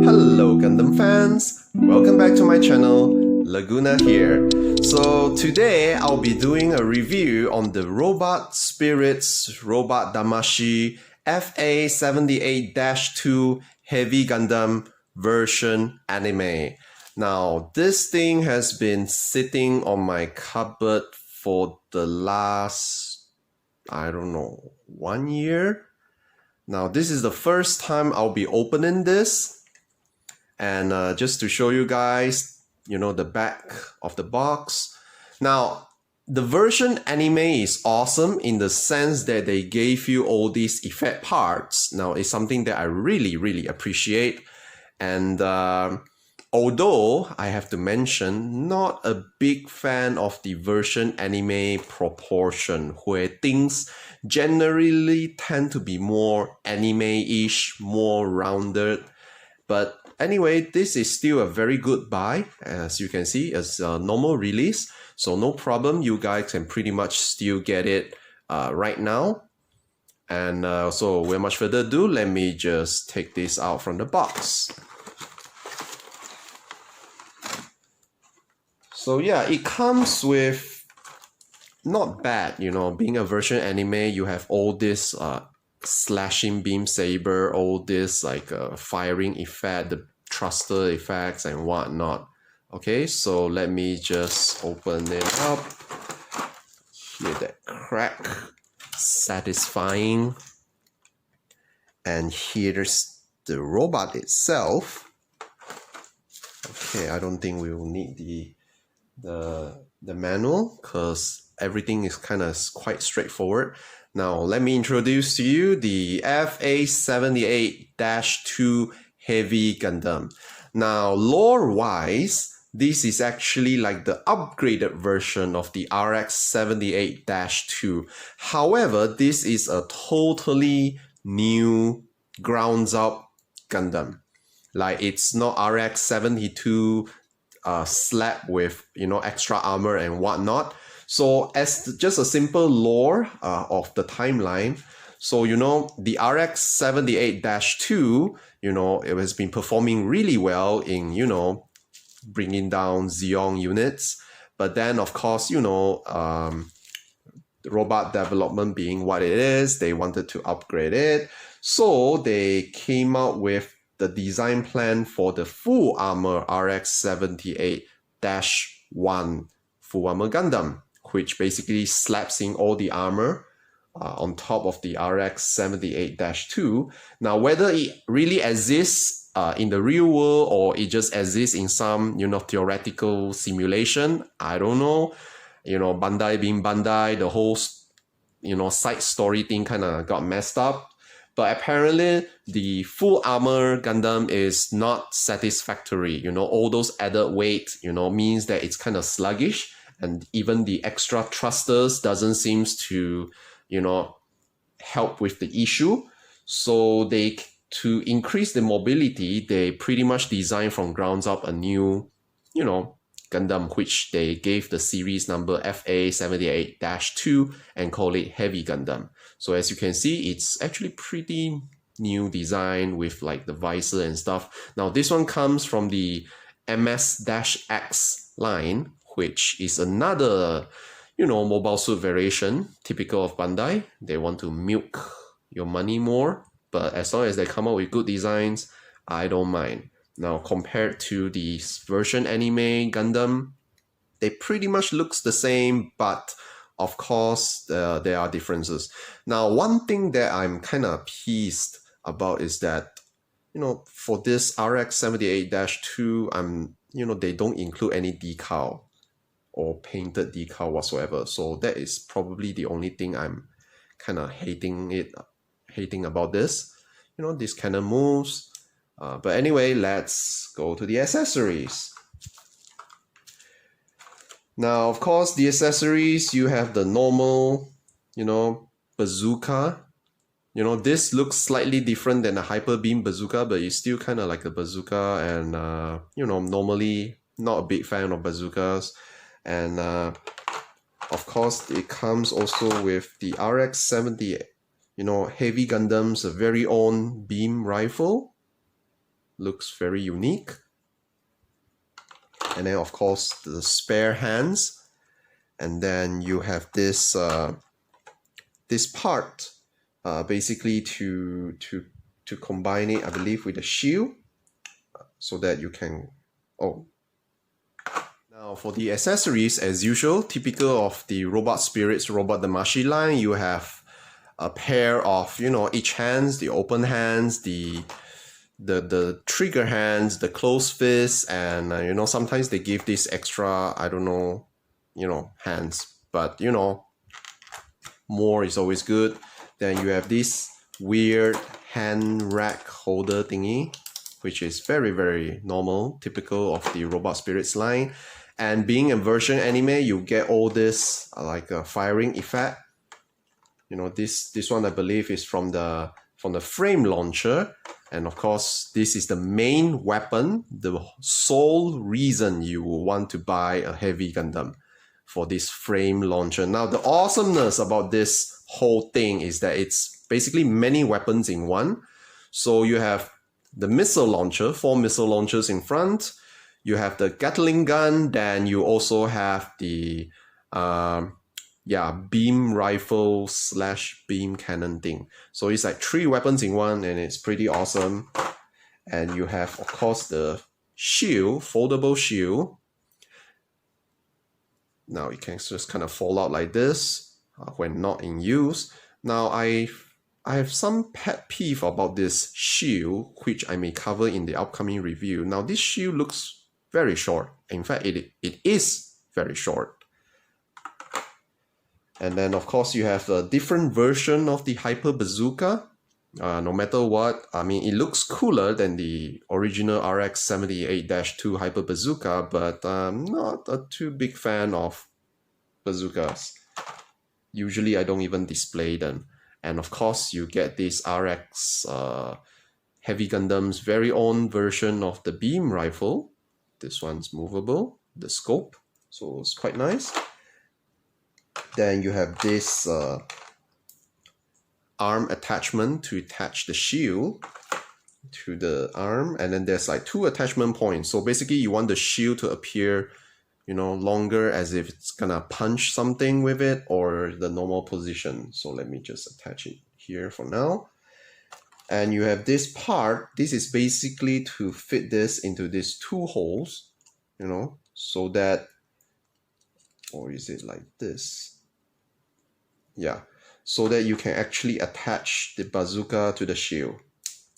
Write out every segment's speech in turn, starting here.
Hello Gundam fans, welcome back to my channel, Laguna here. So today I'll be doing a review on the Robot Spirits Robot Damashi FA-78-2 Heavy Gundam version anime. Now this thing has been sitting on my cupboard for the last, I don't know, 1 year? Now this is the first time I'll be opening this. And just to show you guys, the back of the box. Now, the version anime is awesome in the sense that they gave you all these effect parts. Now, it's something that I really appreciate. And although I have to mention, not a big fan of the version anime proportion, where things generally tend to be more anime-ish, more rounded. But anyway, this is still a very good buy. As you can see, it's a normal release. So no problem, you guys can pretty much still get it right now. And so without much further ado, let me just take this out from the box. So yeah, it comes with, not bad, being a version anime, you have all this slashing beam saber, all this like firing effect, the thruster effects and whatnot. Okay, so let me just open it up. Hear that crack, satisfying. And here's the robot itself. Okay, I don't think we will need the manual because everything is quite straightforward. Now, let me introduce to you the FA-78-2 Heavy Gundam. Now, lore-wise, this is actually like the upgraded version of the RX-78-2. However, this is a totally new, grounds-up Gundam. Like, it's not RX-72 slapped with, extra armor and whatnot. So as just a simple lore of the timeline, so the RX-78-2, it has been performing really well in, bringing down Zeong units. But then, of course, the robot development being what it is, they wanted to upgrade it. So they came out with the design plan for the full armor RX-78-1 full armor Gundam, which basically slaps in all the armor on top of the RX-78-2. Now, whether it really exists in the real world or it just exists in some, theoretical simulation, I don't know. Bandai being Bandai, the whole, side story thing got messed up. But apparently, the full armor Gundam is not satisfactory. All those added weight, means that it's sluggish. And even the extra thrusters doesn't seem to, help with the issue. So to increase the mobility, they pretty much designed from grounds up a new, Gundam, which they gave the series number FA-78-2 and call it Heavy Gundam. So as you can see, it's actually pretty new design with like the visor and stuff. Now this one comes from the MS-X line, which is another, mobile suit variation, typical of Bandai. They want to milk your money more, but as long as they come out with good designs, I don't mind. Now, compared to the version anime Gundam, they pretty much looks the same, but of course, there are differences. Now, one thing that I'm pissed about is that, for this RX-78-2, they don't include any decal or painted decal whatsoever. So that is probably the only thing I'm hating about this. This moves. But anyway, let's go to the accessories. Now, of course, the accessories, you have the normal, bazooka. This looks slightly different than a hyper beam bazooka, but it's still like a bazooka. And, normally not a big fan of bazookas. And, of course, it comes also with the RX-78, Heavy Gundam's very own beam rifle. looks very unique. And then of course the spare hands, and then you have this this part basically to combine it, I believe, with the shield, so that you can Now for the accessories, as usual, typical of the Robot Spirits Robot Damashi line, you have a pair of, you know, each hands, the open hands, the trigger hands, the closed fists, and you know, sometimes they give this extra, I don't know, you know, hands, but you know, more is always good. Then you have this weird hand rack holder thingy, which is very, very normal, typical of the Robot Spirits line. And being a version anime, you get all this like a firing effect. You know, this one I believe is from the frame launcher. And of course, this is the main weapon, the sole reason you will want to buy a heavy Gundam, for this frame launcher. Now, the awesomeness about this whole thing is that it's basically many weapons in one. So you have the missile launcher, 4 missile launchers in front. You have the Gatling gun, then you also have the beam rifle / beam cannon thing. So it's like 3 weapons in one, and it's pretty awesome. And you have, of course, the shield, foldable shield. Now it can just kind of fall out like this when not in use. Now I have some pet peeve about this shield, which I may cover in the upcoming review. Now this shield looks very short. In fact, it is very short. And then of course you have a different version of the Hyper Bazooka. No matter what, I mean, it looks cooler than the original RX-78-2 Hyper Bazooka, but I'm not a too big fan of bazookas. Usually I don't even display them. And of course you get this RX Heavy Gundam's very own version of the beam rifle. This one's movable, the scope, so it's quite nice. Then you have this arm attachment to attach the shield to the arm, and then there's like 2 attachment points. So basically you want the shield to appear, you know, longer, as if it's gonna punch something with it, or the normal position. So let me just attach it here for now. And you have this part. This is basically to fit this into these 2 holes, you know, so that, or is it like this? Yeah, so that you can actually attach the bazooka to the shield.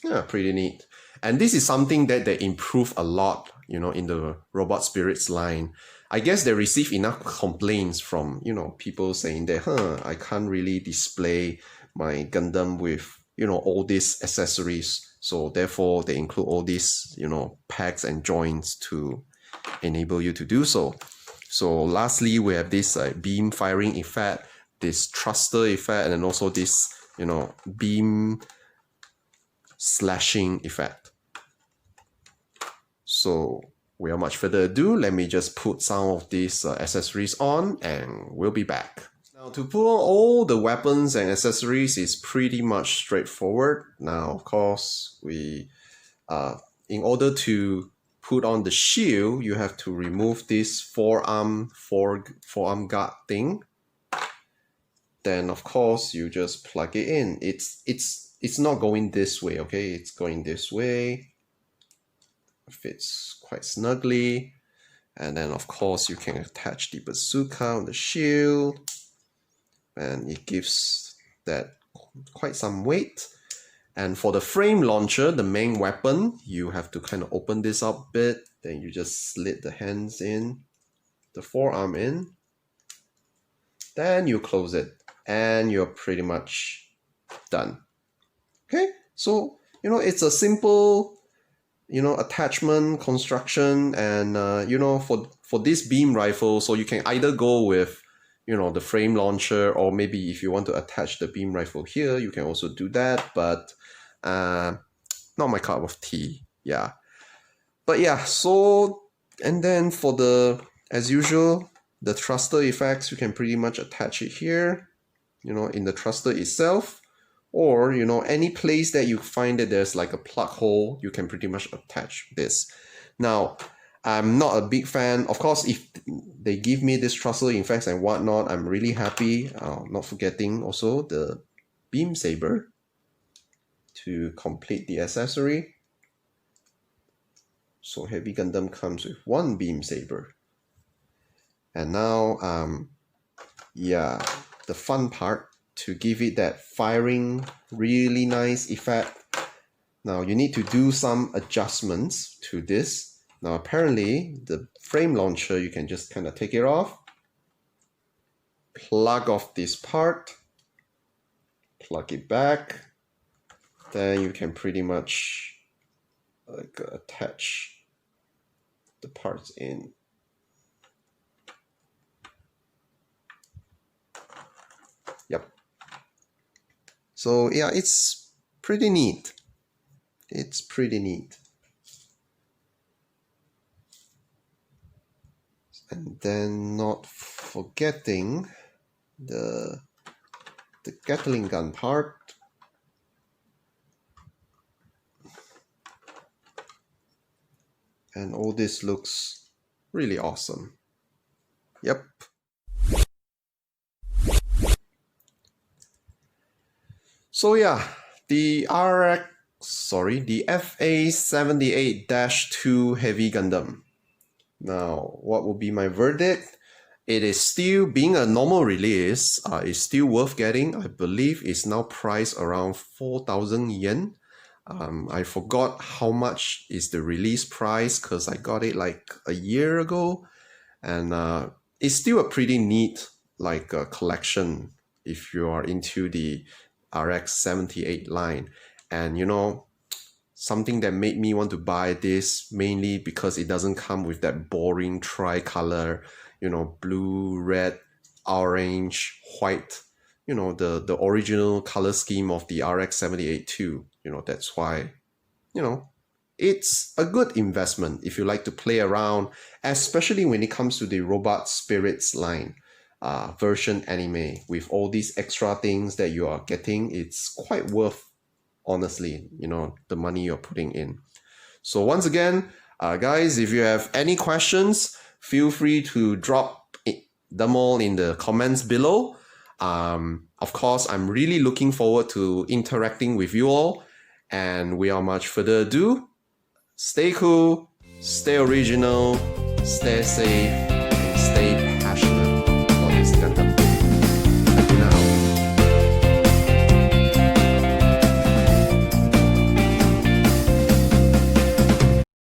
Yeah, pretty neat. And this is something that they improve a lot, you know, in the Robot Spirits line. I guess they receive enough complaints from, you know, people saying that, I can't really display my Gundam with, you know, all these accessories. So therefore they include all these, you know, pegs and joints to enable you to do so. So lastly, we have this beam firing effect, this thruster effect, and then also this, you know, beam slashing effect. So without much further ado, let me just put some of these accessories on, and we'll be back. Now, to put on all the weapons and accessories is pretty much straightforward. Now, of course, we in order to put on the shield, you have to remove this forearm guard thing. Then, of course, you just plug it in. It's not going this way, okay? It's going this way. Fits quite snugly. And then, of course, you can attach the bazooka on the shield, and it gives that quite some weight. And for the frame launcher, the main weapon, you have to kind of open this up a bit. Then you just slit the hands in, the forearm in. Then you close it, and you're pretty much done. Okay, so, you know, it's a simple, you know, attachment construction. And you know, for this beam rifle, so you can either go with, you know, the frame launcher, or maybe if you want to attach the beam rifle here, you can also do that, but not my cup of tea. Yeah, but yeah, so, and then for the, as usual, the thruster effects, you can pretty much attach it here, you know, in the thruster itself, or you know, any place that you find that there's like a plug hole, you can pretty much attach this. Now, I'm not a big fan. Of course, if they give me this trussle effects and whatnot, I'm really happy. Not forgetting also the beam saber to complete the accessory. So Heavy Gundam comes with one beam saber. And now, yeah, the fun part, to give it that firing really nice effect. Now you need to do some adjustments to this. Now apparently the frame launcher, you can just kind of take it off, plug off this part, plug it back, then you can pretty much like attach the parts in. Yep. So yeah, it's pretty neat. It's pretty neat. And then not forgetting the Gatling gun part. And all this looks really awesome. Yep. So yeah, the FA-78-2 Heavy Gundam. Now, what will be my verdict? It is still, being a normal release, is still worth getting. I believe it's now priced around 4,000 yen. I forgot how much is the release price because I got it like a year ago. And it's still a pretty neat collection if you are into the RX-78 line. And you know, something that made me want to buy this mainly because it doesn't come with that boring tricolor, you know, blue, red, orange, white, you know, the original color scheme of the RX-78-2. You know, that's why, you know, it's a good investment if you like to play around, especially when it comes to the Robot Spirits line. Version anime, with all these extra things that you are getting, it's quite worth, honestly, you know, the money you're putting in. So once again, guys, if you have any questions, feel free to drop them all in the comments below. Of course, I'm really looking forward to interacting with you all. And without much further ado, stay cool, stay original, stay safe,